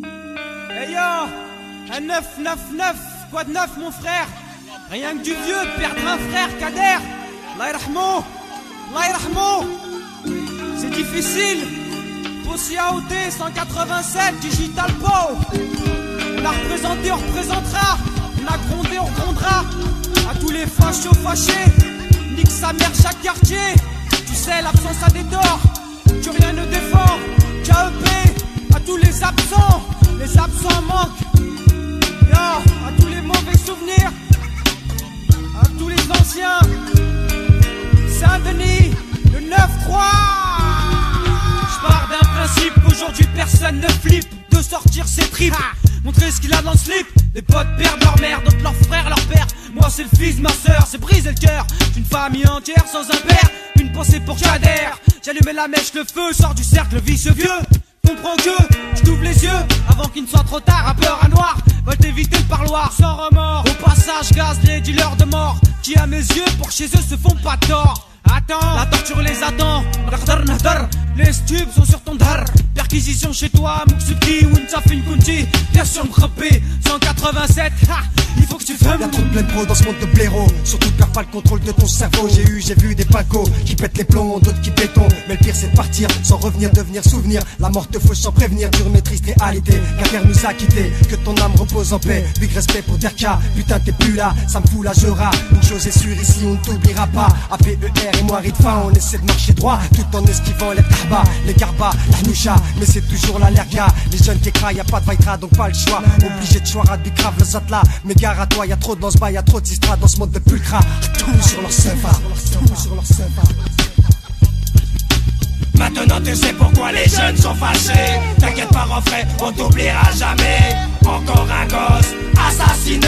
Hey yo, un 999, quoi de neuf mon frère? Rien que du vieux de perdre un frère, Kader. Allah yarhamou, Allah yarhamou. C'est difficile. Possi AOT 187, Digital Po. On a représenté, on représentera. On a grondé, on grondera. À tous les fachos fâchés, nique sa mère chaque quartier. Tu sais, l'absence a des torts, que rien ne défend. KEP, à tous les absents manquent. Yo, à tous les mauvais souvenirs, à tous les anciens. Saint-Denis, le 9-3. J'pars d'un principe qu'aujourd'hui personne ne flippe. De sortir ses tripes, montrer ce qu'il a dans le slip. Les potes perdent leur mère, d'autres leur frère, leur père. Moi c'est le fils de ma sœur, c'est briser le cœur d'une famille entière sans un père. Une pensée pour Kader. J'allumais la mèche, le feu sort du cercle vicieux vieux. Comprends que je t'ouvre les yeux avant qu'il ne soit trop tard. Rappeur à noir veulent éviter le parloir sans remords. Au passage gaz les dealers de mort qui à mes yeux pour chez eux se font pas tort. Attends, la torture les attend. Les stupes sont sur ton dar. Perquisition chez toi, Mouksouki, Winsafin Kunti. Bien sûr m'crepé, 187. Il faut que tu fumes. Y'a trop de plein pro dans ce monde de blaireau. Surtout perds pas le contrôle de ton cerveau. J'ai vu des pacos qui pètent les plombs, d'autres qui béton. Mais le pire c'est de partir sans revenir, devenir souvenir. La mort te fauche sans prévenir, dure maîtrise réalité. Kader nous a quittés, que ton âme repose en paix. Big respect pour Derka, putain t'es plus là, ça me fout la jera. Une chose est sûre ici, on ne t'oubliera pas. APER et moi Ritfa, on essaie de marcher droit tout en esquivant les tahba, les garbas, la noucha. Mais c'est toujours l'allergia, les jeunes qui écrasent, y'a pas de vaitra donc pas le choix. Obligé de choix, du grave le zatla. Mais gare à toi, y'a trop de dans ce bas, y'a trop de sistra dans ce monde de pulcra. Tout sur leur sefa, tout sur leur sefa. Maintenant tu sais pourquoi les jeunes sont fâchés. T'inquiète pas refrain, on t'oubliera jamais. Encore un gosse assassiné.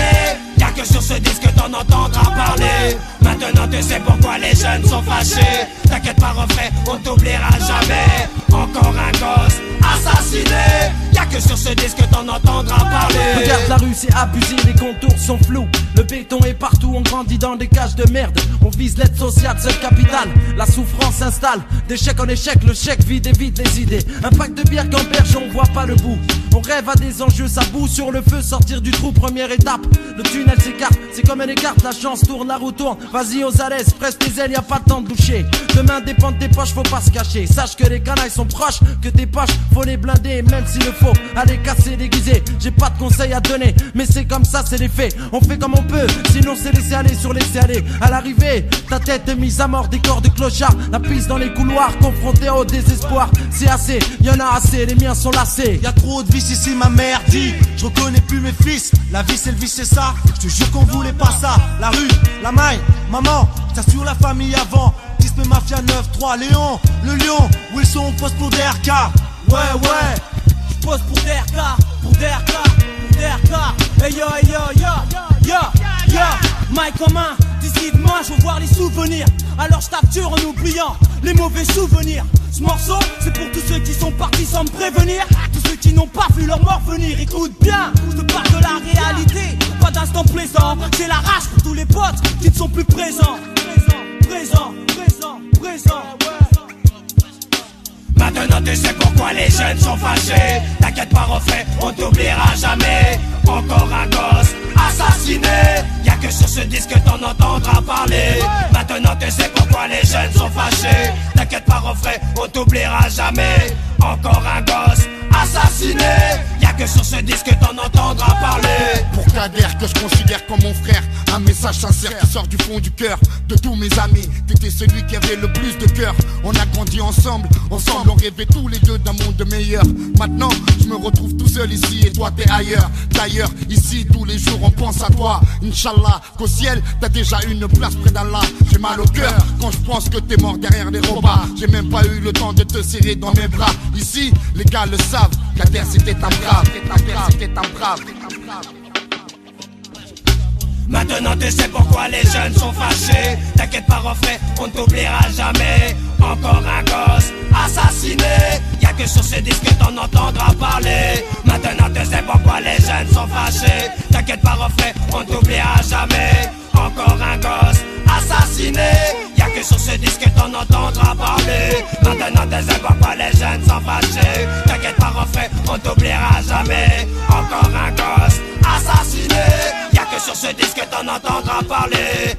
Y'a que sur ce disque t'en entendras parler. Maintenant tu sais pourquoi les jeunes sont fâchés. T'inquiète pas refrain, on t'oubliera jamais. Encore un gosse assassiné. Y'a que sur ce disque t'en entendras parler. Regarde la rue, c'est abusé, les contours sont flous. Le béton est partout, on grandit dans des cages de merde. On vise l'aide sociale, seul capital. La souffrance s'installe, d'échec en échec, le chèque vide et vide les idées. Un pack de bière qu'emberge, on voit pas le bout. On rêve à des enjeux, ça boue sur le feu, sortir du trou, première étape. Le tunnel s'écarte, c'est comme une carte, la chance tourne, la roue tourne. Vas-y aux alaises, presse tes ailes, y'a pas le temps de doucher. Demain dépend de tes poches, faut pas se cacher. Sache que les canailles sont proches, que tes poches, faut les blinder. Même s'il le faut, aller casser, déguiser. J'ai pas de conseils à donner, mais c'est comme ça, c'est les faits. On fait comme on peut, sinon c'est laisser aller sur laisser aller. À l'arrivée, ta tête est mise à mort, des corps de clochards. La piste dans les couloirs, confronté au désespoir. C'est assez, y'en a assez, les miens sont lassés. Y'a trop de vices ici, ma mère dit. Je reconnais plus mes fils, la vie c'est le vice, c'est ça. Je te jure qu'on voulait pas ça. La rue, la maille, maman, t'assures la famille avant. Disme Mafia 9-3, Léon, le lion, Wilson, on pose pour DRK. Ouais, j'pose pour DRK, pour DRK, pour DRK. Hey yo, hey yo, yo, yo, yo. Mike commun, d'ici de moi, je veux voir les souvenirs. Alors je tape dur en oubliant les mauvais souvenirs. Ce morceau, c'est pour tous ceux qui sont partis sans me prévenir. Tous ceux qui n'ont pas vu leur mort venir. Écoute bien, je te parle de la réalité, pas d'instant présent. C'est la rage pour tous les potes qui ne sont plus présents. Présent. Maintenant tu sais pourquoi les jeunes sont fâchés. T'inquiète pas refrain, on t'oubliera jamais. Encore un gosse assassiné. Y'a que sur ce disque t'en entendras parler. Maintenant tu sais pourquoi les jeunes sont fâchés. T'inquiète pas refrain, on t'oubliera jamais. Encore un gosse assassiné. Y'a que sur ce disque t'en entendras parler. Pour Kader que je considère comme mon frère, un message sincère qui sort du fond du cœur de tous mes amis. T'étais celui qui avait le plus de cœur. On a grandi ensemble on rêvait tous les deux d'un monde meilleur. Maintenant je me retrouve tout seul ici et toi t'es ailleurs. D'ailleurs ici tous les jours on pense à toi. Inch'Allah qu'au ciel t'as déjà une place près d'Allah. J'ai mal au cœur quand je pense que t'es mort derrière les repas. J'ai même pas eu le temps de te serrer dans mes bras. Ici les gars le savent, Kader c'était un brave. C'était un brave. Maintenant tu sais pourquoi les jeunes sont fâchés. T'inquiète pas refrain, on t'oubliera jamais. Encore un gosse assassiné. Y'a que sur ce disque t'en entendras parler. Maintenant tu sais pourquoi les jeunes sont fâchés. T'inquiète pas refrain, on t'oubliera jamais. Encore un gosse assassiné. Y'a que sur ce disque t'en entendras parler. Maintenant tu sais pourquoi les jeunes sont fâchés. T'inquiète pas refrain, on t'oubliera jamais. Encore un gosse assassiné. Y'a que sur ce disque t'en entendras parler.